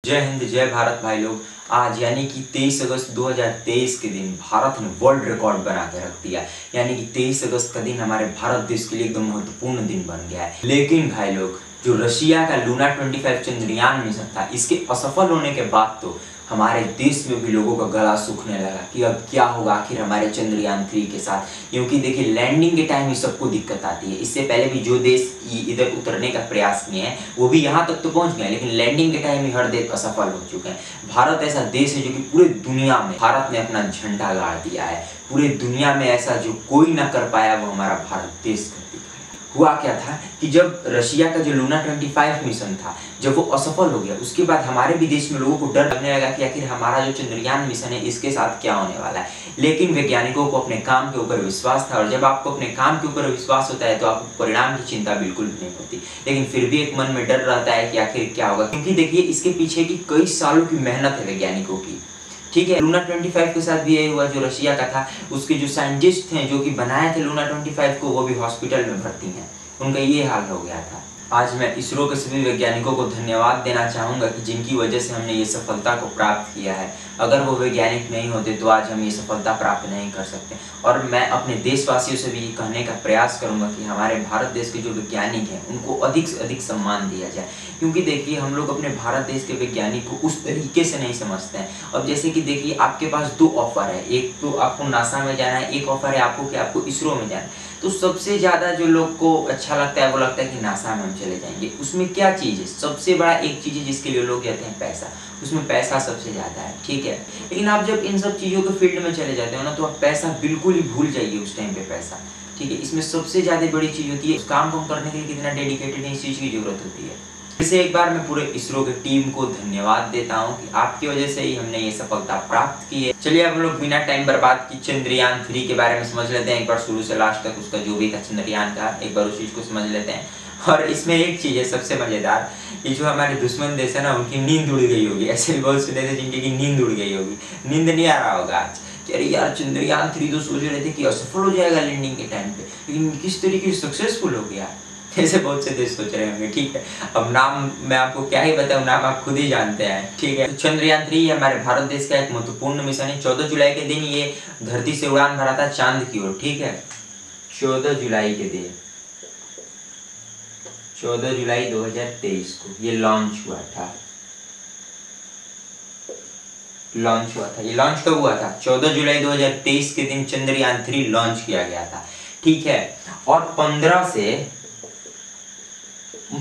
जय हिंद जय भारत भाई लोग। आज यानी कि 23 अगस्त 2023 के दिन भारत ने वर्ल्ड रिकॉर्ड बना के रख दिया। यानी कि 23 अगस्त का दिन हमारे भारत देश के लिए एकदम महत्वपूर्ण दिन बन गया है। लेकिन भाई लोग, जो रशिया का लूना 25 चंद्रयान मिशन था, इसके असफल होने के बाद तो हमारे देश में भी लोगों का गला सूखने लगा कि अब क्या होगा आखिर हमारे चंद्रयान 3 के साथ। क्योंकि देखिए, लैंडिंग के टाइम ही सबको दिक्कत आती है। इससे पहले भी जो देश इधर उतरने का प्रयास किए हैं वो भी यहाँ तक तो पहुँच गए, लेकिन लैंडिंग के टाइम ही हर देश असफल हो चुके हैं। भारत ऐसा देश है जो कि पूरे दुनिया में भारत ने अपना झंडा गाड़ दिया है। पूरे दुनिया में ऐसा जो कोई ना कर पाया वो हमारा भारत देश कर दिखाया। हुआ क्या था कि जब रशिया का जो लूना 25 मिशन था, जब वो असफल हो गया, उसके बाद हमारे भी देश में लोगों को डर लगने लगा कि आखिर हमारा जो चंद्रयान मिशन है इसके साथ क्या होने वाला है। लेकिन वैज्ञानिकों को अपने काम के ऊपर विश्वास था, और जब आपको अपने काम के ऊपर विश्वास होता है तो आपको परिणाम की चिंता बिल्कुल भी नहीं होती। लेकिन फिर भी एक मन में डर रहता है कि आखिर क्या होगा, क्योंकि देखिए इसके पीछे की कई सालों की मेहनत है वैज्ञानिकों की। ठीक है, लूना 25 के साथ भी यही हुआ। जो रशिया का था, उसके जो साइंटिस्ट हैं जो कि बनाए थे लूना 25 को, वो भी हॉस्पिटल में भर्ती हैं। उनका ये हाल हो गया था। आज मैं इसरो के सभी वैज्ञानिकों को धन्यवाद देना चाहूँगा कि जिनकी वजह से हमने ये सफलता को प्राप्त किया है। अगर वो वैज्ञानिक नहीं होते तो आज हम ये सफलता प्राप्त नहीं कर सकते। और मैं अपने देशवासियों से भी ये कहने का प्रयास करूँगा कि हमारे भारत देश के जो वैज्ञानिक हैं उनको अधिक से अधिक सम्मान दिया जाए। क्योंकि देखिए, हम लोग अपने भारत देश के वैज्ञानिक को उस तरीके से नहीं समझते हैं। अब जैसे कि देखिए, आपके पास दो ऑफर है, एक तो आपको नासा में जाना है, एक ऑफर है आपको कि आपको इसरो में जाना है। तो सबसे ज़्यादा जो लोग को अच्छा लगता है वो लगता है कि नासा में हम चले जाएंगे। उसमें क्या चीज़ है? सबसे बड़ा एक चीज़ है जिसके लिए लोग कहते हैं पैसा। उसमें पैसा सबसे ज़्यादा है, ठीक है। लेकिन आप जब इन सब चीज़ों के फील्ड में चले जाते हो ना, तो आप पैसा बिल्कुल ही भूल जाइए उस टाइम पे पैसा, ठीक है। इसमें सबसे ज़्यादा बड़ी चीज़ होती है उस काम को करने के लिए कितना डेडिकेटेड है, इस चीज़ की जरूरत होती है। इसे एक बार मैं पूरे इसरो की टीम को धन्यवाद देता हूं कि आपकी वजह से ही हमने ये सफलता प्राप्त की है। चलिए अब हम लोग बिना टाइम बर्बाद की चंद्रयान 3 के बारे में समझ लेते हैं। एक बार शुरू से लास्ट तक उसका जो भी था चंद्रयान का, एक बार उस चीज़ को समझ लेते हैं। और इसमें एक चीज़ है सबसे मज़ेदार, ये जो हमारे दुश्मन देश है ना, उनकी नींद उड़ गई होगी। ऐसे भी बहुत से देश हैं जिनकी नींद उड़ गई होगी, नींद नहीं आ रहा होगा आज कि अरे यार चंद्रयान 3 तो सोच रहे थे कि असफल हो जाएगा लैंडिंग के टाइम पे, लेकिन किस तरीके से सक्सेसफुल हो गया। ऐसे बहुत से देश सोच रहे होंगे, ठीक है। अब नाम मैं आपको क्या ही बताऊं, नाम आप खुद ही जानते हैं, ठीक है। तो चंद्रयान 3 हमारे भारत देश का एक महत्वपूर्ण मिशन है। 14 जुलाई के दिन ये धरती से उड़ान भरा था चांद की ओर, ठीक है। 14 जुलाई के दिन, 14 जुलाई 2023 को ये लॉन्च हुआ था। ये लॉन्च कब हुआ था? 14 जुलाई 2023 के दिन चंद्रयान 3 लॉन्च किया गया था, ठीक है। और 15 से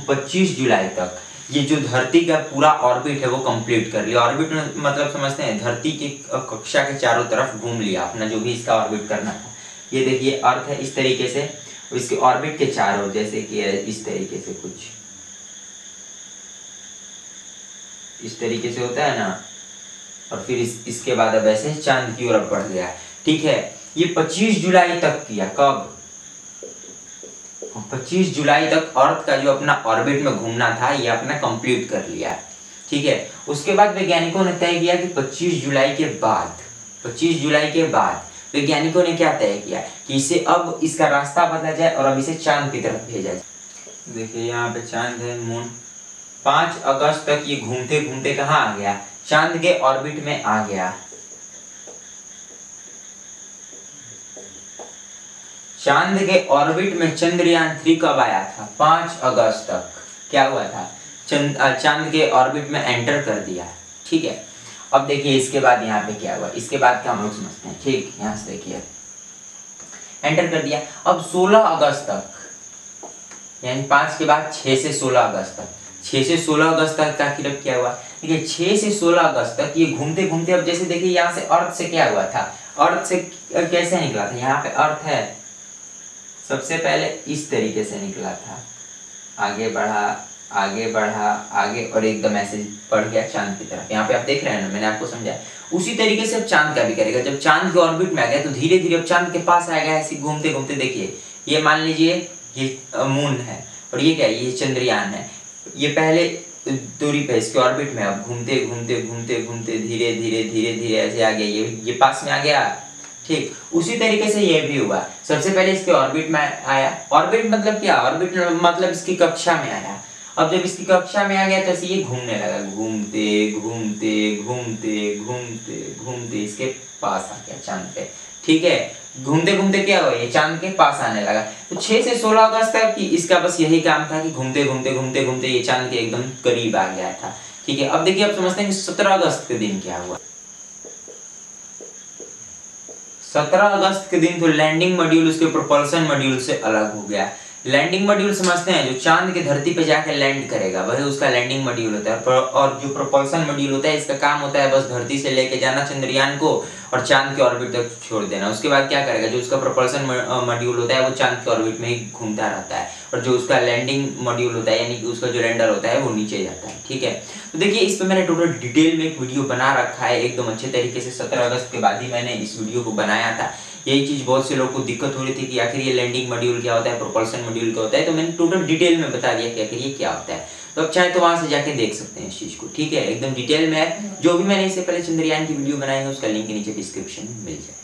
25 जुलाई तक ये जो धरती का पूरा ऑर्बिट है वो कंप्लीट कर लिया। ऑर्बिट मतलब समझते हैं, धरती की कक्षा के चारों तरफ घूम लिया अपना जो भी इसका ऑर्बिट करना था। ये देखिए अर्थ है इस तरीके से, इसके ऑर्बिट के चारों जैसे कि इस तरीके से कुछ इस तरीके से होता है ना। और फिर इसके बाद अब ऐसे चांद की ओर बढ़ गया, ठीक है। ये 25 जुलाई तक किया। कब? 25 जुलाई तक अर्थ का जो अपना ऑर्बिट में घूमना था ये अपना कंप्लीट कर लिया, ठीक है। उसके बाद वैज्ञानिकों ने तय किया कि 25 जुलाई के बाद वैज्ञानिकों ने क्या तय किया कि इसे अब इसका रास्ता बदला जाए और अब इसे चांद की तरफ भेजा जाए। देखिए यहाँ पे चांद है, मून। 5 अगस्त तक ये घूमते घूमते कहाँ आ गया? चांद के ऑर्बिट में आ गया। चांद के ऑर्बिट में चंद्रयान 3 कब आया था? 5 अगस्त तक क्या हुआ था? चांद के ऑर्बिट में एंटर कर दिया, ठीक है। अब देखिए इसके बाद यहाँ पे क्या हुआ, इसके बाद क्या हम लोग समझते हैं, ठीक। यहाँ से देखिए एंटर कर दिया। अब 16 अगस्त तक, यानी 5 के बाद 6 से 16 अगस्त तक, 6 से 16 अगस्त तक आखिर क्या हुआ? देखिए 6 से 16 अगस्त तक ये घूमते घूमते, अब जैसे देखिए यहाँ से अर्थ से क्या हुआ था, अर्थ से कैसे निकला था? यहाँ पे अर्थ है, सबसे पहले इस तरीके से निकला था, आगे बढ़ा आगे और एकदम ऐसे बढ़ गया चांद की तरफ। यहाँ पे आप देख रहे हैं ना, मैंने आपको समझाया। उसी तरीके से अब चांद का भी करेगा। जब चांद के ऑर्बिट में आ गया तो धीरे धीरे अब चांद के पास आएगा, ऐसे घूमते घूमते। देखिए ये मान लीजिए ये मून है और ये क्या है? ये चंद्रयान है। ये पहले दूरी पे इसके ऑर्बिट में, अब घूमते घूमते धीरे धीरे ऐसे आ गया, ये पास में आ गया, ठीक। उसी तरीके से ये भी हुआ। सबसे पहले इसके ऑर्बिट में आया। ऑर्बिट मतलब क्या? ऑर्बिट मतलब इसकी कक्षा में आया। अब जब इसकी कक्षा में आ गया तो ऐसे ये घूमने लगा, घूमते घूमते घूमते घूमते घूमते इसके पास आ गया चांद पे। ठीक है, घूमते घूमते क्या हुआ, ये चांद के पास आने लगा। तो 6 से 16 अगस्त तक कि इसका बस यही काम था कि घूमते घूमते घूमते घूमते ये चांद के एकदम करीब आ गया था। ठीक है, अब देखिए आप समझते हैं कि 17 अगस्त के दिन क्या हुआ। 17 अगस्त के दिन तो लैंडिंग मॉड्यूल उसके प्रोपल्सन मॉड्यूल से अलग हो गया। लैंडिंग मॉड्यूल समझते हैं, जो चांद की धरती पे जाकर लैंड करेगा वही उसका लैंडिंग मॉड्यूल होता है। और जो प्रोपल्सन मॉड्यूल होता है इसका काम होता है बस धरती से लेके जाना चंद्रयान को और चांद के ऑर्बिट तक छोड़ देना। उसके बाद क्या करेगा, जो उसका प्रोपल्सन मॉड्यूल होता है वो चांद के ऑर्बिट में ही घूमता रहता है, और जो उसका लैंडिंग मॉड्यूल होता है यानी कि उसका जो लैंडर होता है वो नीचे जाता है। ठीक है, तो देखिए इस पे मैंने टोटल डिटेल में एक वीडियो बना रखा है एकदम अच्छे तरीके से। 17 अगस्त के बाद ही मैंने इस वीडियो को बनाया था। यही चीज बहुत से लोगों को दिक्कत हो रही थी कि आखिर ये लैंडिंग मॉड्यूल क्या होता है, प्रोपल्सन मॉड्यूल क्या होता है, तो मैंने टोटल डिटेल में बता दिया कि आखिर ये क्या होता है। तो अब चाहे तो वहां से जाके देख सकते हैं इस चीज को। ठीक है, एकदम डिटेल में है। जो भी मैंने इससे पहले चंद्रयान की वीडियो बनाई है उसका लिंक नीचे डिस्क्रिप्शन में मिल जाए।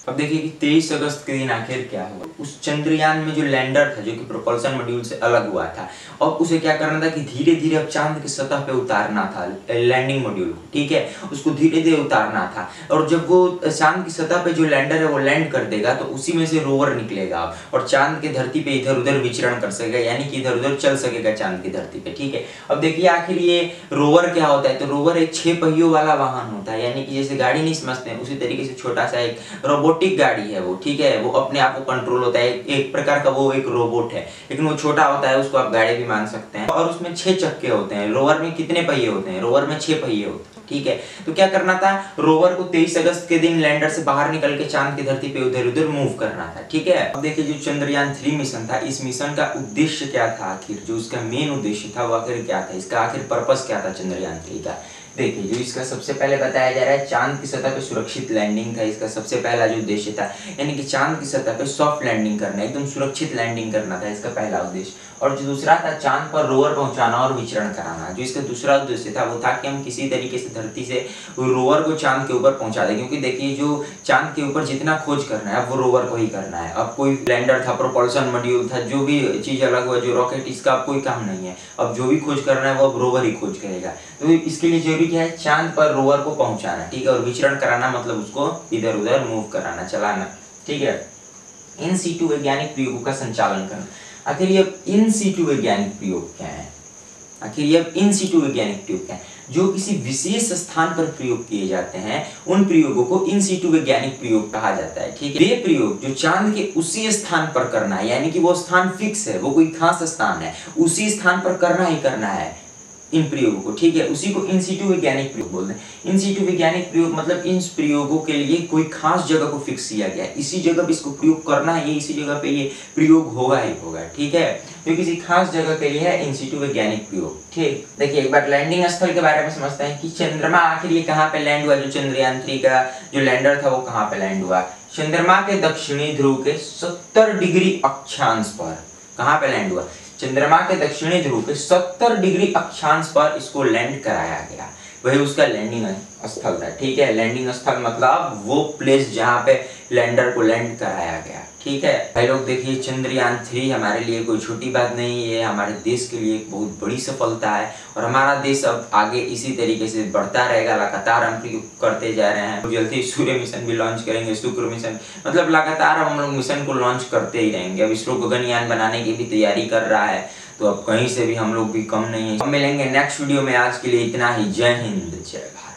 अब देखिए कि 23 अगस्त के दिन आखिर क्या हुआ। उस चंद्रयान में जो लैंडर था जो कि प्रोपल्सन मॉड्यूल से अलग हुआ था, और उसे क्या करना था कि धीरे धीरे अब चांद की सतह पे उतारना था लैंडिंग मॉड्यूल को। ठीक है, उसको धीरे धीरे उतारना था, और जब वो चांद की सतह पे जो लैंडर है वो लैंड कर देगा तो उसी में से रोवर निकलेगा और चांद की धरती पे इधर उधर विचरण कर सकेगा, यानी कि इधर उधर चल सकेगा चांद की धरती पे। ठीक है, अब देखिए आखिर ये रोवर क्या होता है, तो रोवर एक 6 पहियों वाला वाहन होता है, यानी कि जैसे गाड़ी नहीं समझते हैं उसी तरीके से छोटा सा एक रोबोटिक गाड़ी है वो। ठीक है, वो अपने आप को कंट्रोल होता है, एक प्रकार का वो एक रोबोट है, लेकिन वो छोटा होता है, उसको आप गाड़ी भी मान सकते हैं। और उसमें 6 चक्के होते हैं। रोवर में कितने पहिए होते हैं, रोवर में 6 पहिए होते हैं। ठीक है, तो क्या करना था, रोवर को 23 अगस्त के दिन लैंडर से बाहर निकल के चांद की धरती पे उधर उधर मूव करना था। ठीक है, अब देखिए जो चंद्रयान 3 मिशन था, इस मिशन का उद्देश्य क्या था, आखिर जो उसका मेन उद्देश्य था वो आखिर क्या था, इसका आखिर पर्पस क्या था चंद्रयान 3 का। देखिए जो इसका सबसे पहले बताया जा रहा है, चांद की सतह पे सुरक्षित लैंडिंग था इसका सबसे पहला जो उद्देश्य था, यानी कि चांद की सतह पे सॉफ्ट लैंडिंग करना, एकदम सुरक्षित लैंडिंग करना था इसका पहला उद्देश्य। और जो दूसरा था, चांद पर रोवर पहुंचाना और विचरण कराना। जो इसका दूसरा उद्देश्य था वो था कि हम किसी तरीके से धरती से रोवर को चांद के ऊपर पहुंचा दें, क्योंकि देखिए जो चांद के ऊपर जितना खोज करना है वो रोवर को ही करना है। अब कोई लैंडर था, प्रोपल्सन मॉड्यूल था, जो भी चीज अलग हुआ, जो रॉकेट, इसका अब कोई काम नहीं है। अब जो भी खोज करना है वो अब रोवर ही खोज करेगा। तो इसके लिए जरूरी क्या है, चांद पर रोवर को पहुंचाना। ठीक है, और विचरण कराना मतलब उसको इधर उधर मूव कराना, चलाना। ठीक है, इन सीटू वैज्ञानिक प्रयोगों का संचालन करना। आखिर ये इन सीटू वैज्ञानिक प्रयोग क्या है, आखिर ये इन सीटू वैज्ञानिक प्रयोग क्या है, जो किसी विशेष स्थान पर प्रयोग किए जाते हैं उन प्रयोगों को इन सीटू वैज्ञानिक प्रयोग कहा जाता है। ठीक है, ये प्रयोग जो चांद के उसी स्थान पर करना है, यानी कि वो स्थान फिक्स है, वो कोई खास स्थान है, उसी स्थान पर करना ही करना है इन प्रयोगों को। ठीक है, उसी को इन सीटू वैज्ञानिक प्रयोग बोलते हैं। इन सीटू वैज्ञानिक प्रयोग मतलब इन प्रयोगों के लिए कोई खास जगह को फिक्स किया गया है, इसी जगह पे इसको प्रयोग करना है, ये इसी जगह पे ये प्रयोग होगा ही होगा। ठीक है, तो किसी खास जगह के लिए है इन सीटू वैज्ञानिक प्रयोग। ठीक, देखिए एक बार लैंडिंग स्थल के बारे में समझते हैं कि चंद्रमा आखिर ये कहाँ पे लैंड हुआ। जो चंद्रयान 3 का जो लैंडर था वो कहाँ पे लैंड हुआ, चंद्रमा के दक्षिणी ध्रुव के 70 डिग्री अक्षांश पर। कहाँ पे लैंड हुआ, चंद्रमा के दक्षिणी ध्रुव के 70 डिग्री अक्षांश पर इसको लैंड कराया गया, वही उसका लैंडिंग स्थल था। ठीक है, लैंडिंग स्थल मतलब वो प्लेस जहाँ पे लैंडर को लैंड कराया गया। ठीक है भाई लोग, देखिए चंद्रयान 3 हमारे लिए कोई छोटी बात नहीं है, हमारे देश के लिए एक बहुत बड़ी सफलता है, और हमारा देश अब आगे इसी तरीके से बढ़ता रहेगा। लगातार हम प्रयोग करते जा रहे हैं, जल्दी सूर्य मिशन भी लॉन्च करेंगे, शुक्र मिशन, मतलब लगातार हम लोग मिशन को लॉन्च करते ही रहेंगे। अब इसरो गगनयान बनाने की भी तैयारी कर रहा है, तो अब कहीं से भी हम लोग भी कम नहीं है। अब मिलेंगे नेक्स्ट वीडियो में, आज के लिए इतना ही। जय हिंद, जय भारत।